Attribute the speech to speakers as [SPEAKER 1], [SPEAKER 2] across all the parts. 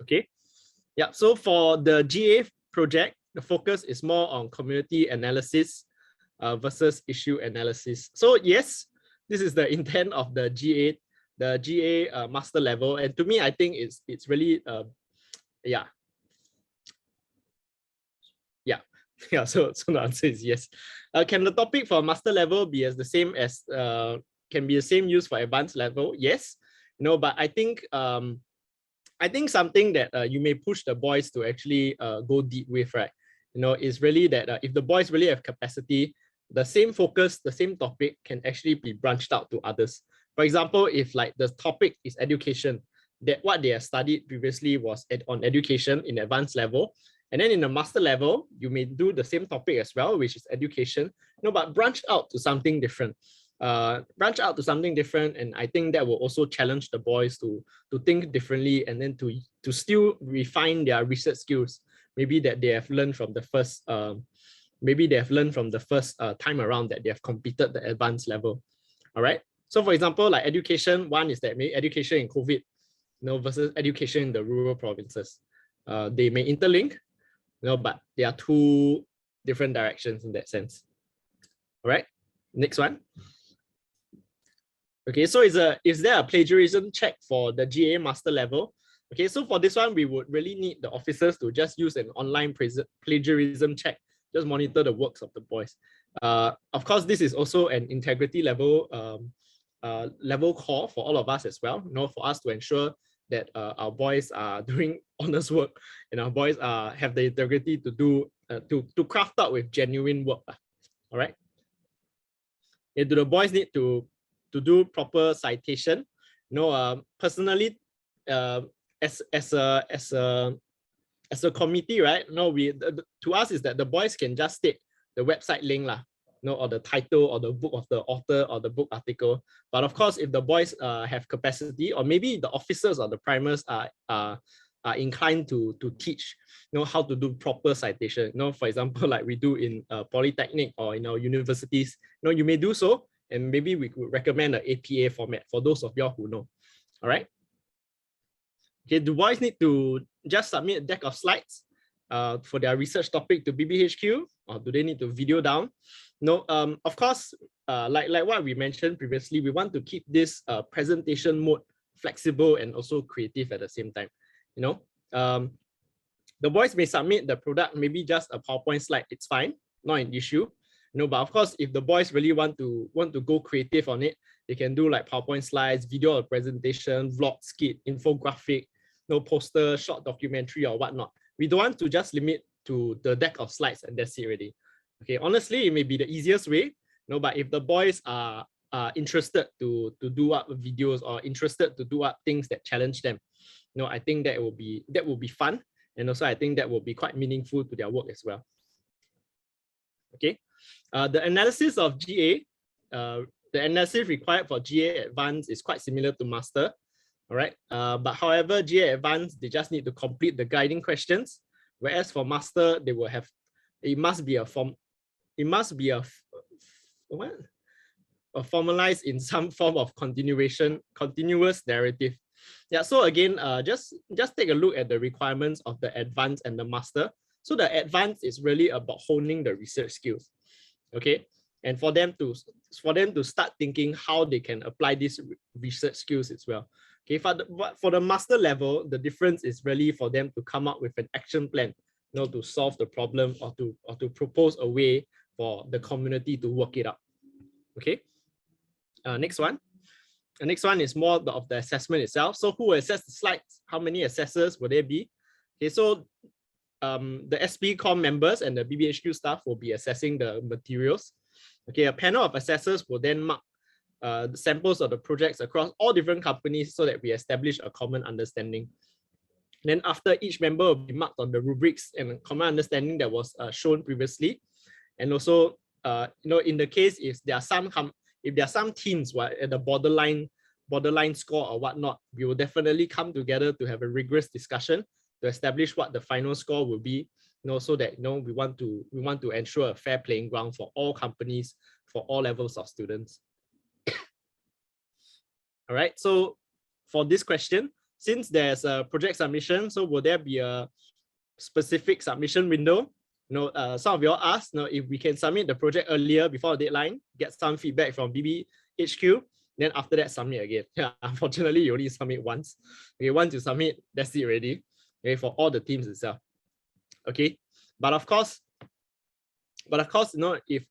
[SPEAKER 1] Okay. Yeah. So for the GA project, the focus is more on community analysis versus issue analysis. So yes, this is the intent of the GA master level, and to me, I think it's really yeah. Yeah, so the answer is yes. Can the topic for master level be as the same as can be the same use for advanced level? Yes, but I think something that you may push the boys to actually go deep with, right? Is really that if the boys really have capacity, the same focus, the same topic can actually be branched out to others. For example, if like the topic is education, that what they have studied previously was on education in advanced level. And then in the master level, you may do the same topic as well, which is education, but branched out to something different. Branch out to something different, and I think that will also challenge the boys to think differently, and then to still refine their research skills. Maybe that they have learned from the first, time around that they have completed the advanced level. All right. So for example, like education, one is that maybe education in COVID, versus education in the rural provinces. They may interlink, but they are two different directions in that sense. All right. Next one. Okay, so is there a plagiarism check for the GA master level? Okay, so for this one, we would really need the officers to just use an online plagiarism check, just monitor the works of the boys. Of course, this is also an integrity level level call for all of us as well, for us to ensure that our boys are doing honest work, and our boys have the integrity to do to craft out with genuine work. All right. Do the boys need to do proper citation? Personally, as a committee, right? To us is that the boys can just state the website link or the title or the book of the author or the book article. But of course, if the boys have capacity, or maybe the officers or the primers are inclined to teach, how to do proper citation. For example, like we do in polytechnic or in our universities. You may do so, and maybe we could recommend an APA format for those of y'all who know. All right. Okay, do boys need to just submit a deck of slides for their research topic to BBHQ, or do they need to video down? No, of course, like what we mentioned previously, we want to keep this presentation mode flexible and also creative at the same time. The boys may submit the product, maybe just a PowerPoint slide, it's fine, not an issue. But of course, if the boys really want to go creative on it, they can do like PowerPoint slides, video or presentation, vlog, skit, infographic, poster, short documentary or whatnot. We don't want to just limit to the deck of slides and that's it already. Okay, honestly, it may be the easiest way, but if the boys are interested to do up videos or interested to do up things that challenge them, I think that will be fun, and also I think that will be quite meaningful to their work as well. Okay, the analysis of GA, the analysis required for GA Advanced is quite similar to Master. All right, but however, GA Advanced, they just need to complete the guiding questions, whereas for Master, they will have, it must be formalized in some form of continuous narrative. Yeah, so again, just take a look at the requirements of the Advanced and the Master. So the Advanced is really about honing the research skills, okay, and for them to start thinking how they can apply these research skills as well. Okay, for the Master level, the difference is really for them to come up with an action plan, to solve the problem or to propose a way for the community to work it out. Okay, next one. The next one is more of the assessment itself. So who will assess the slides? How many assessors will there be? Okay, so the SB.Com members and the BBHQ staff will be assessing the materials. Okay, a panel of assessors will then mark the samples of the projects across all different companies so that we establish a common understanding. Then after, each member will be marked on the rubrics and common understanding that was shown previously. And also, in the case if there are some teams at the borderline score or whatnot, we will definitely come together to have a rigorous discussion to establish what the final score will be, so that we want to ensure a fair playing ground for all companies, for all levels of students. All right, so for this question, since there's a project submission, so will there be a specific submission window? Some of you all asked, if we can submit the project earlier before the deadline, get some feedback from BBHQ, then after that submit again. Yeah, unfortunately, you only submit once. Okay, once you submit, that's it already. Okay, for all the teams itself. Okay, but of course, if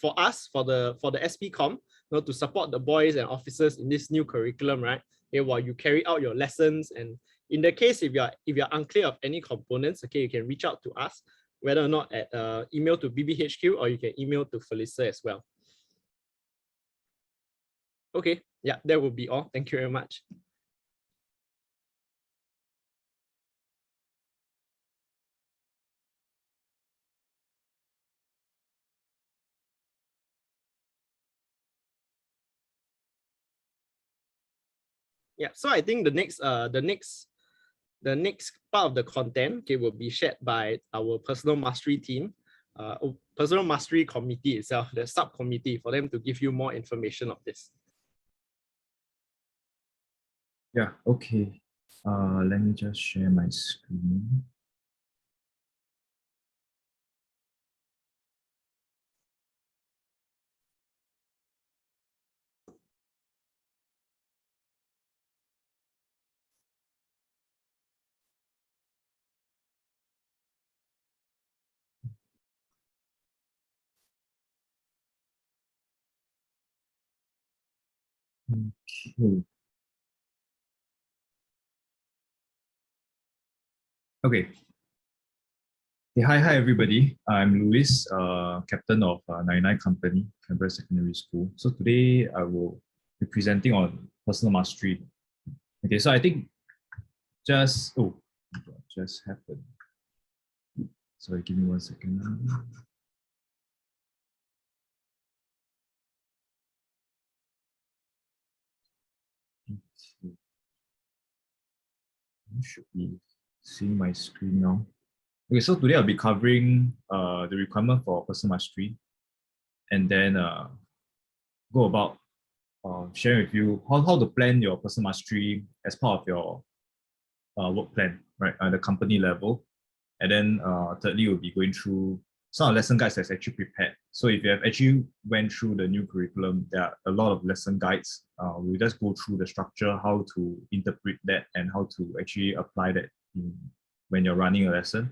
[SPEAKER 1] for us, for the SP.Com, to support the boys and officers in this new curriculum, right? Okay, while you carry out your lessons, and in the case if you're unclear of any components, okay, you can reach out to us, whether or not at email to BBHQ, or you can email to Felisa as well. Okay, yeah, that will be all. Thank you very much. Yeah, so I think the next part of the content, okay, will be shared by our personal mastery team, personal mastery committee itself, the subcommittee, for them to give you more information of this.
[SPEAKER 2] Yeah, okay. Let me just share my screen. Okay. Okay. Hey, hi everybody. I'm Louis, captain of 99 Company, Canberra Secondary School. So today I will be presenting on personal mastery. Okay, so I think just happened. Sorry, give me 1 second. Okay. You should be seeing my screen now. Okay, so today I'll be covering the requirement for personal mastery, and then go about sharing with you how to plan your personal mastery as part of your work plan, right, at the company level. And then thirdly, we'll be going through some of the lesson guides that's actually prepared. So if you have actually went through the new curriculum, there are a lot of lesson guides. We'll just go through the structure, how to interpret that, and how to actually apply that when you're running a lesson.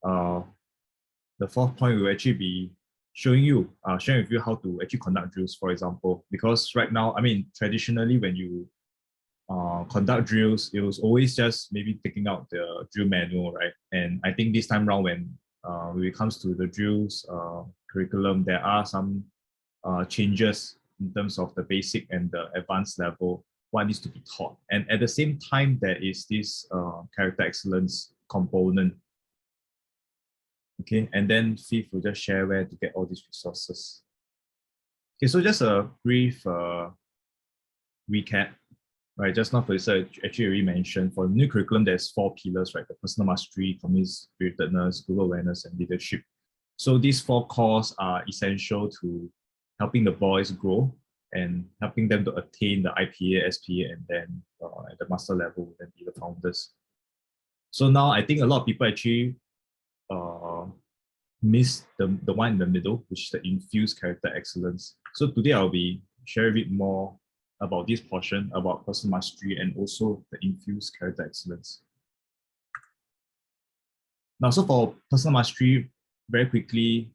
[SPEAKER 2] The fourth point will actually be sharing with you how to actually conduct drills, for example, because right now, I mean, traditionally when you conduct drills, it was always just maybe taking out the drill manual, right? And I think this time around, when it comes to the drills curriculum, there are some changes in terms of the basic and the advanced level, what needs to be taught. And at the same time, there is this character excellence component. Okay, and then fifth, we'll just share where to get all these resources. Okay, so just a brief recap. Right, just now Felisa actually already mentioned for the new curriculum, there's 4 pillars, right? The personal mastery, community spiritedness, global awareness, and leadership. So these 4 cores are essential to helping the boys grow and helping them to attain the IPA, SPA, and then at the master level, then be the founders. So now I think a lot of people actually miss the one in the middle, which is the infused character excellence. So today I'll be sharing a bit more about this portion, about personal mastery, and also the infused character excellence. Now, so for personal mastery, very quickly,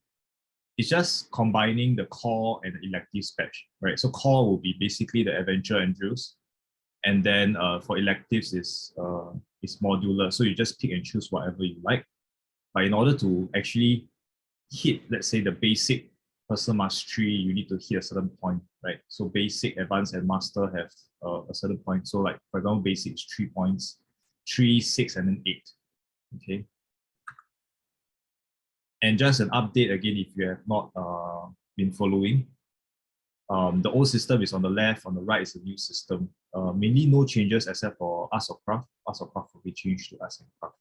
[SPEAKER 2] it's just combining the core and the electives batch, right? So core will be basically the adventure and drills, and then for electives is modular. So you just pick and choose whatever you like. But in order to actually hit, let's say, the basic personal mastery, you need to hit a certain point, right? So basic, advanced, and master have a certain point. So like, for example, basic is 3 points, 3, 6, and then 8, okay? And just an update again, if you have not been following, the old system is on the left, on the right is the new system. Mainly no changes except for Arts of Craft. Arts of Craft will be changed to Arts and Craft.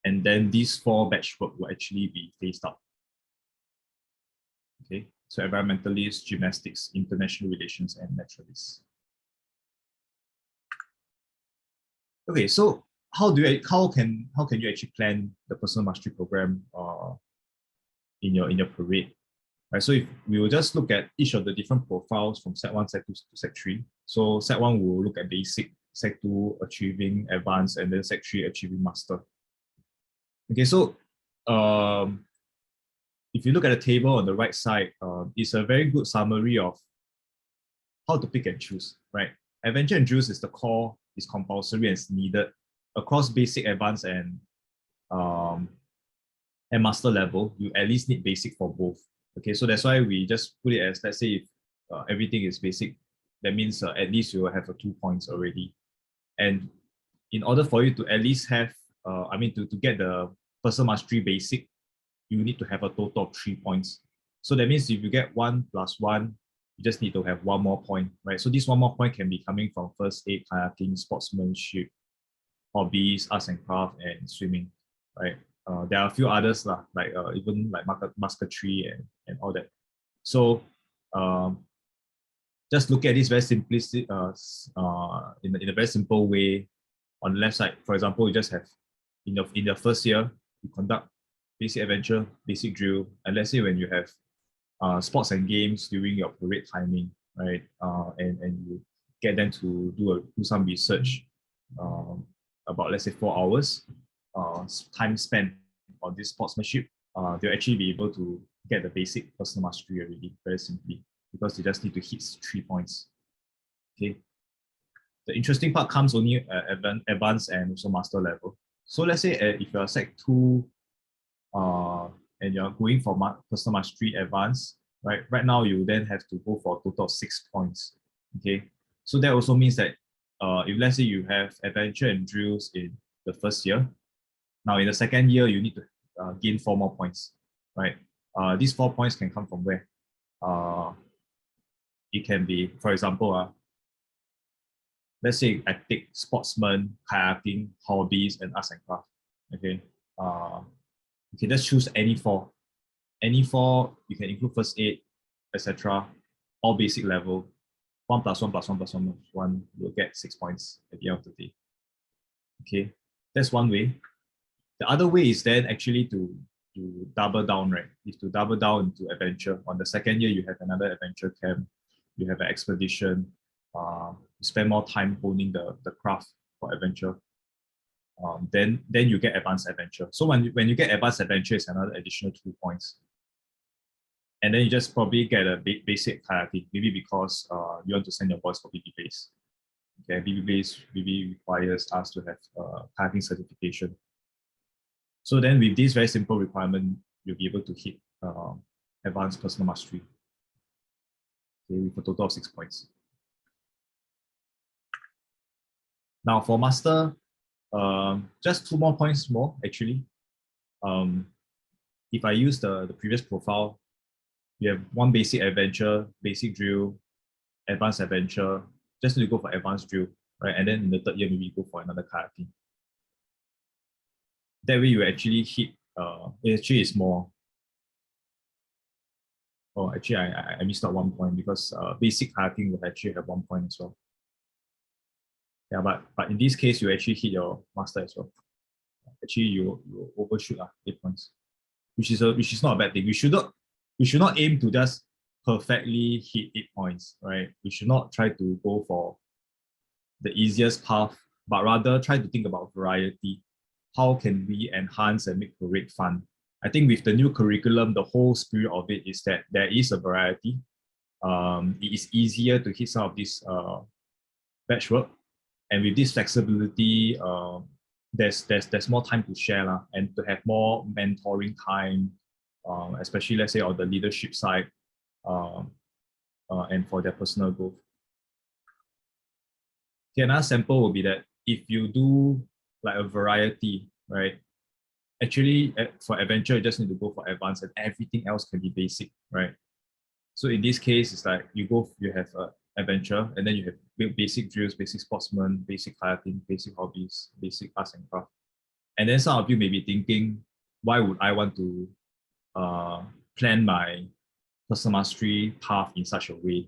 [SPEAKER 2] And then these 4 batch work will actually be phased out. Okay, so environmentalists, gymnastics, international relations, and naturalists. Okay, so how can you actually plan the personal mastery program in your parade? Right, so if we will just look at each of the different profiles from set 1, set 2 to set 3. So set 1 will look at basic, set 2 achieving advanced, and then set 3 achieving master. Okay, so if you look at the table on the right side, it's a very good summary of how to pick and choose, right? Adventure and drills is the core, is compulsory and is needed across basic, advanced, um, and master level. You at least need basic for both. Okay, so that's why we just put it as, let's say if everything is basic, that means at least you will have 2 points already. And in order for you to at least have, to get the personal mastery basic, you need to have a total of 3 points. So that means if you get 1 plus 1, you just need to have 1 more point, right? So this 1 more point can be coming from first aid, kayaking, sportsmanship, hobbies, arts and craft, and swimming, right? There are a few others like even like musketry and all that. So just look at this very simplistic, in a very simple way. On the left side, for example, you just have in the first year, you conduct basic adventure, basic drill, and let's say when you have sports and games during your parade timing, right? And you get them to do some research about, let's say, 4 hours time spent on this sportsmanship, they'll actually be able to get the basic personal mastery already, very simply, because they just need to hit 3 points. Okay. The interesting part comes only at advanced and also master level. So let's say if you're Sec 2 and you're going for personal mastery advanced, right now you then have to go for a total of 6 points. Okay, so that also means that if let's say you have adventure and drills in the first year, now in the second year you need to gain 4 more points, right? These 4 points can come from where? It can be, for example, let's say I take sportsman, kayaking, hobbies, and arts and craft. Okay, you can just choose any 4. Any 4, you can include first aid, etc. All basic level. 1 plus 1 plus 1 plus 1 plus 1 will get 6 points at the end of the day. Okay, that's one way. The other way is then actually to double down, right? Is to double down into adventure. On the second year, you have another adventure camp, you have an expedition, you spend more time honing the craft for adventure. Then you get advanced adventure. So when you get advanced adventure, it's another additional 2 points. And then you just probably get a basic kayaking, maybe because you want to send your boys for BB base. Okay, BB requires us to have kayaking certification. So then with this very simple requirement, you'll be able to hit advanced personal mastery. Okay, with a total of 6 points. Now for master, just 2 more points more actually. If I use the previous profile, you have 1 basic adventure, basic drill, advanced adventure, just need to go for advanced drill, right? And then in the third year, maybe go for another kayaking. That way you actually hit, it actually is more. Oh, actually I missed out 1 point because basic kayaking will actually have 1 point as well. Yeah, but in this case, you actually hit your master as well. Actually, you overshoot 8 points, which is not a bad thing. We should not aim to just perfectly hit 8 points, right? We should not try to go for the easiest path, but rather try to think about variety. How can we enhance and make parade fun? I think with the new curriculum, the whole spirit of it is that there is a variety. It is easier to hit some of this batch work, and with this flexibility, there's more time to share and to have more mentoring time, especially let's say on the leadership side, and for their personal growth. Okay, another sample will be that if you do like a variety, right? Actually, for adventure, you just need to go for advanced, and everything else can be basic, right? So in this case, it's like you have adventure, and then you have basic drills, basic sportsman, basic kayaking, basic hobbies, basic arts and craft. And then some of you may be thinking, why would I want to plan my personal mastery path in such a way,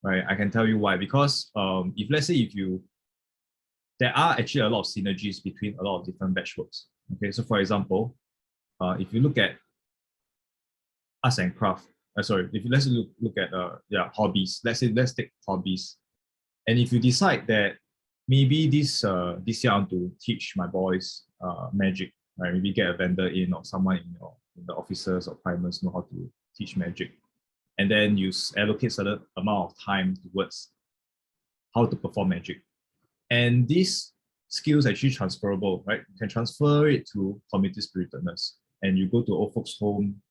[SPEAKER 2] right? I can tell you why. Because if let's say if you there are actually a lot of synergies between a lot of different batch works. Okay, so for example, if you look at arts and craft, if you let's look at hobbies. Let's take hobbies, and if you decide that maybe this year I want to teach my boys magic, right? Maybe get a vendor in or someone in the officers or primers know how to teach magic, and then you allocate certain amount of time towards how to perform magic. And these skills actually transferable, right? You can transfer it to community spiritedness, and you go to old folks' home,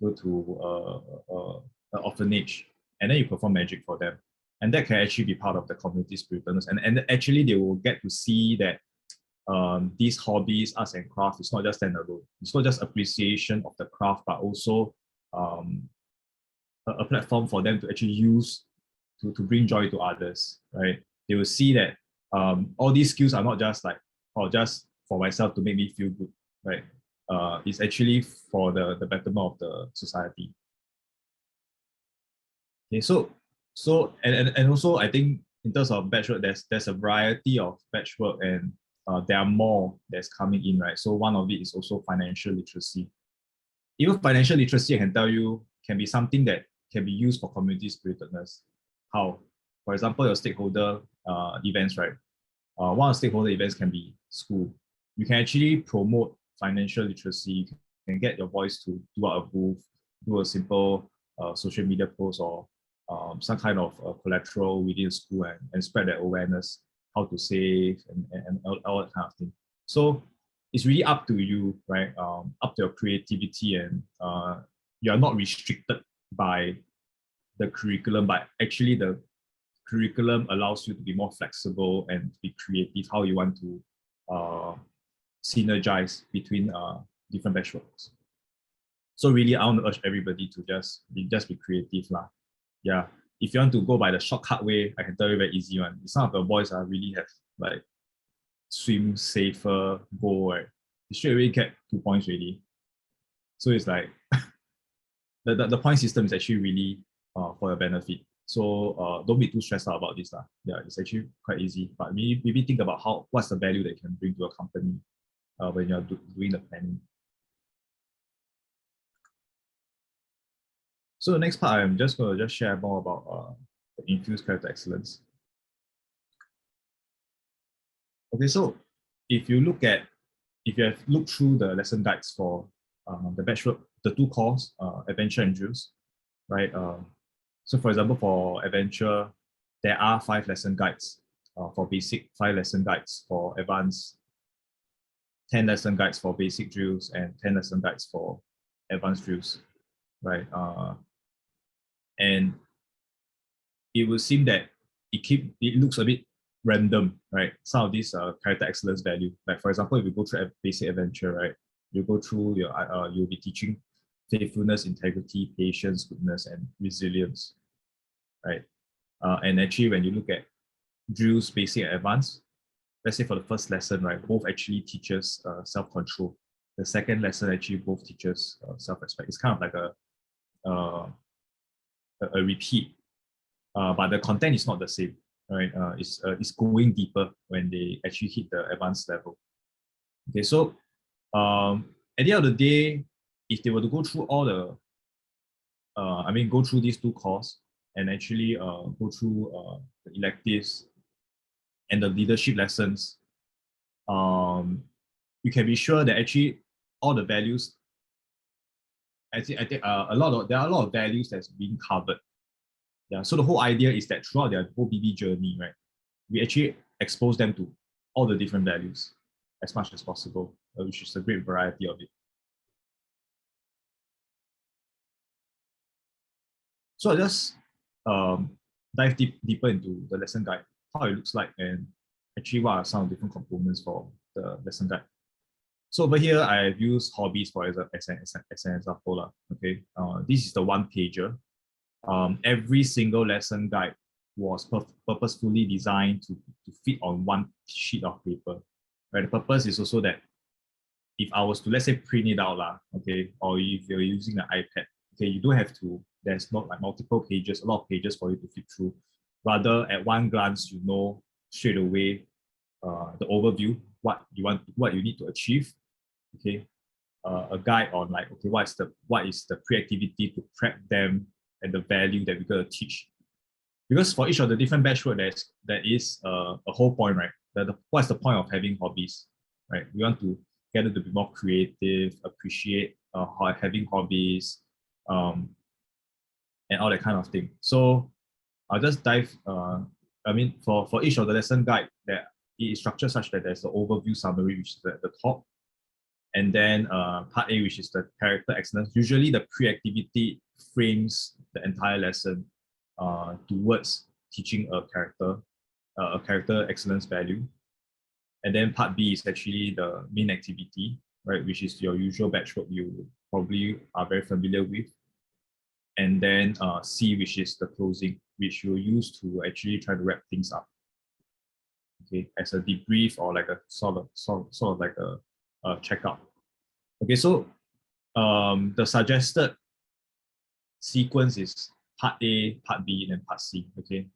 [SPEAKER 2] go to an orphanage, and then you perform magic for them. And that can actually be part of the community spiritedness. And actually, they will get to see that these hobbies, arts and craft, is not just standalone. It's not just appreciation of the craft, but also a platform for them to actually use to bring joy to others, right? They will see that all these skills are not just like, or just for myself to make me feel good, right? It's actually for the betterment of the society. Okay, so and also I think in terms of batch work, there's a variety of batch work, and there are more that's coming in, right? So one of it is also financial literacy. Even financial literacy, I can tell you, can be something that can be used for community spiritedness. How? For example, your stakeholder events, right? One of the stakeholder events can be school. You can actually promote financial literacy. You can get your voice to do out a booth, do a simple social media post, or some kind of collateral within school, and spread that awareness, how to save, and all that kind of thing. So it's really up to you, right? Up to your creativity, and you are not restricted by the curriculum, but actually the curriculum allows you to be more flexible and be creative how you want to synergize between different batch works. So really, I want to urge everybody to just be creative lah. Yeah, if you want to go by the shortcut way, I can tell you very easy one. Some of the boys are really have like swim safer goal, right? You straight away get 2 points really. So it's like the point system is actually really for your benefit. So don't be too stressed out about this lah. Yeah, it's actually quite easy. But maybe think about what's the value that you can bring to a company when you're doing the planning. So the next part, I'm just going to share more about the infused character excellence. Okay, so if you have looked through the lesson guides for the batch work, the 2 cores, adventure and drills, right? So for example, for adventure, there are 5 lesson guides for basic, 5 lesson guides for advanced, 10 lesson guides for basic drills, and 10 lesson guides for advanced drills, right? And it would seem that it looks a bit random, right? Some of these character excellence value, like for example, if you go through a basic adventure, right, you go through you'll be teaching faithfulness, integrity, patience, goodness, and resilience, right? And actually, when you look at drills, basic and advanced, let's say for the first lesson, right, both actually teaches self-control. The second lesson actually both teaches self-respect. It's kind of like a repeat, but the content is not the same, right? It's going deeper when they actually hit the advanced level. Okay, so at the end of the day, if they were to go through all the, go through these 2 cores and actually go through the electives and the leadership lessons, you can be sure that actually all the values, I think there are a lot of values that's being covered. Yeah, so the whole idea is that throughout their whole BB journey, right, we actually expose them to all the different values as much as possible, which is a great variety of it. So I just dive deeper into the lesson guide, how it looks like, and actually what are some of the different components for the lesson guide. So over here, I've used Hobbies as an example. Okay, this is the 1-pager. Every single lesson guide was purposefully designed to fit on 1 sheet of paper. Right? The purpose is also that if I was to, let's say, print it out, okay, or if you're using an iPad, okay, you don't have to, there's not like multiple pages, a lot of pages for you to flip through. Rather, at one glance, you know straight away the overview, what you need to achieve. Okay, a guide on like, okay, what is the pre-activity to prep them and the value that we're going to teach. Because for each of the different batch work, there is a whole point, right? What's the point of having hobbies, right? We want to get them to be more creative, appreciate having hobbies, and all that kind of thing. So I'll just dive. For each of the lesson guide, that it is structured such that there's the overview summary, which is at the top, and then part A, which is the character excellence. Usually, the pre-activity frames the entire lesson towards teaching a character excellence value. And then part B is actually the main activity, right, which is your usual batch work you probably are very familiar with. And then C, which is the closing, which you'll use to actually try to wrap things up. Okay, as a debrief or like a sort of like a checkup. Okay, so the suggested sequence is part A, part B, and then part C. Okay,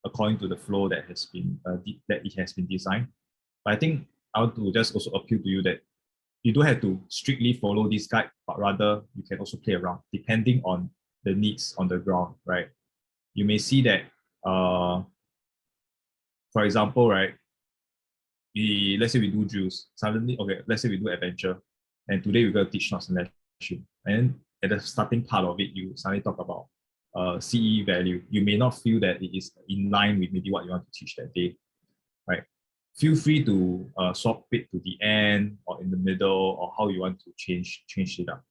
[SPEAKER 2] according to the flow that it has been designed. But I think I want to just also appeal to you that you don't have to strictly follow this guide, but rather you can also play around depending on the needs on the ground, right? You may see that, for example, right, let's say we do drills, suddenly, okay, let's say we do adventure, and today we're going to teach knots and lashing. And at the starting part of it, you suddenly talk about CE value. You may not feel that it is in line with maybe what you want to teach that day, right? Feel free to swap it to the end or in the middle or how you want to change it up.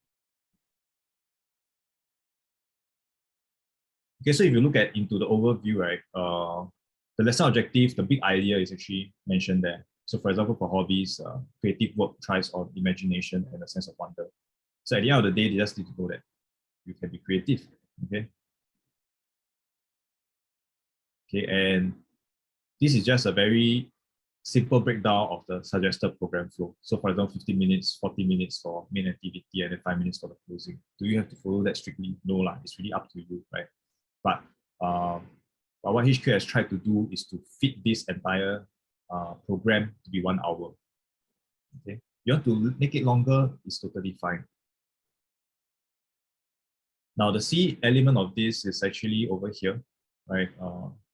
[SPEAKER 2] Okay, so if you look into the overview, right, the lesson objective, the big idea is actually mentioned there. So for example, for hobbies, creative work thrives on imagination and a sense of wonder. So at the end of the day, they just need to know that you can be creative, okay? Okay, and this is just a very simple breakdown of the suggested program flow. So for example, 15 minutes, 40 minutes for main activity, and then 5 minutes for the closing. Do you have to follow that strictly? No, it's really up to you, right? But what HQ has tried to do is to fit this entire program to be 1 hour. Okay, you want to make it longer, it's totally fine. Now the C element of this is actually over here, right?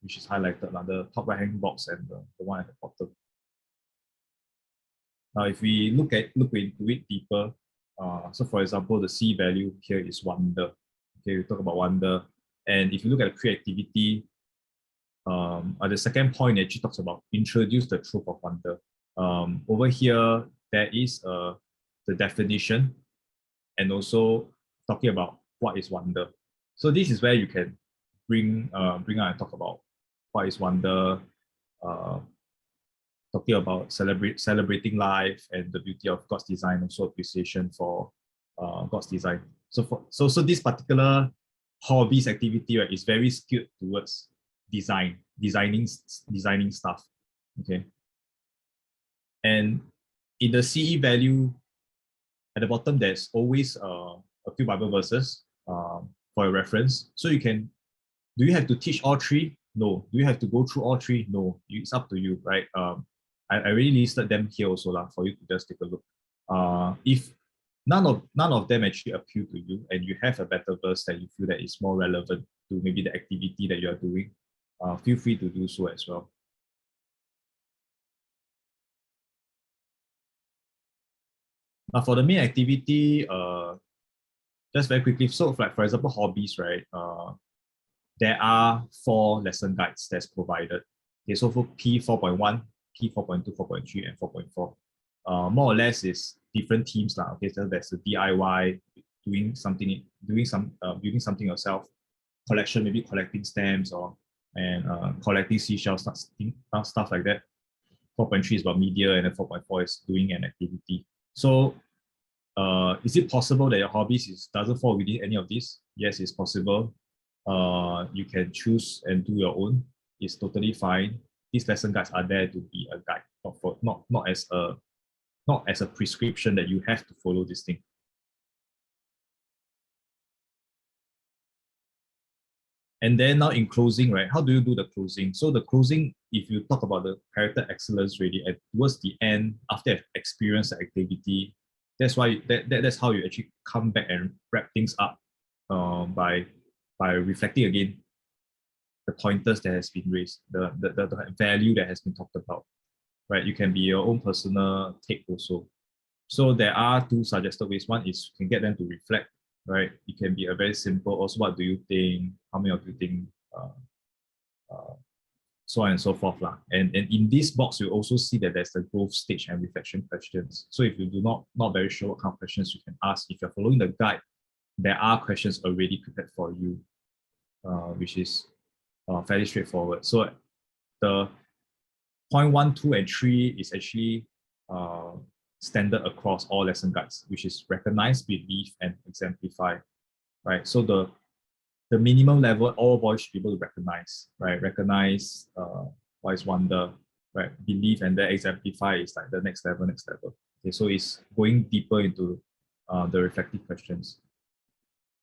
[SPEAKER 2] Which is highlighted on the top right-hand box and the one at the bottom. Now, if we look into it deeper, so for example, the C value here is wonder. Okay, we talk about wonder, and if you look at the creativity, the second point actually talks about introduce the trope of wonder. Over here, there is the definition, and also talking about what is wonder. So this is where you can bring out and talk about what is wonder, talking about celebrating life and the beauty of God's design, also appreciation for God's design. So this particular hobbies activity, right, is very skewed towards designing stuff. Okay. And in the CE value, at the bottom, there's always a few Bible verses for your reference. So you can, do you have to teach all three? No. Do you have to go through all three? No. It's up to you, right? I already listed them here also for you to just take a look. If none of them actually appeal to you and you have a better verse that you feel that is more relevant to maybe the activity that you are doing, feel free to do so as well. Now for the main activity, just very quickly, so for example, hobbies, right? There are 4 lesson guides that's provided. Okay, so for P4.1, P4.2, 4.3, and 4.4, more or less is different themes. Okay, so there's the DIY, building something yourself, collection, maybe collecting stamps and collecting seashells, stuff like that. 4.3 is about media, and then 4.4 is doing an activity. So is it possible that your hobbies doesn't fall within any of these? Yes, it's possible. You can choose and do your own. It's totally fine. These lesson guides are there to be a guide, not as a prescription that you have to follow this thing. And then now in closing, right, how do you do the closing? So the closing, if you talk about the character excellence really, towards the end, after you've experienced the activity, that's why that's how you actually come back and wrap things up by reflecting again the pointers that has been raised, the value that has been talked about, right? You can be your own personal take also. So there are two suggested ways. One is you can get them to reflect, right? It can be a very simple, also what do you think? How many of you think? So on and so forth. And in this box, you also see that there's the growth stage and reflection questions. So if you do not very sure what kind of questions you can ask, if you're following the guide, there are questions already prepared for you, which is fairly straightforward. So the point 1, 2, and 3 is actually standard across all lesson guides, which is recognize, believe, and exemplify, right? So the minimum level all boys should be able to recognize, right? Recognize what is wonder, right? Believe, and then exemplify is like the next level. Okay, so it's going deeper into the reflective questions.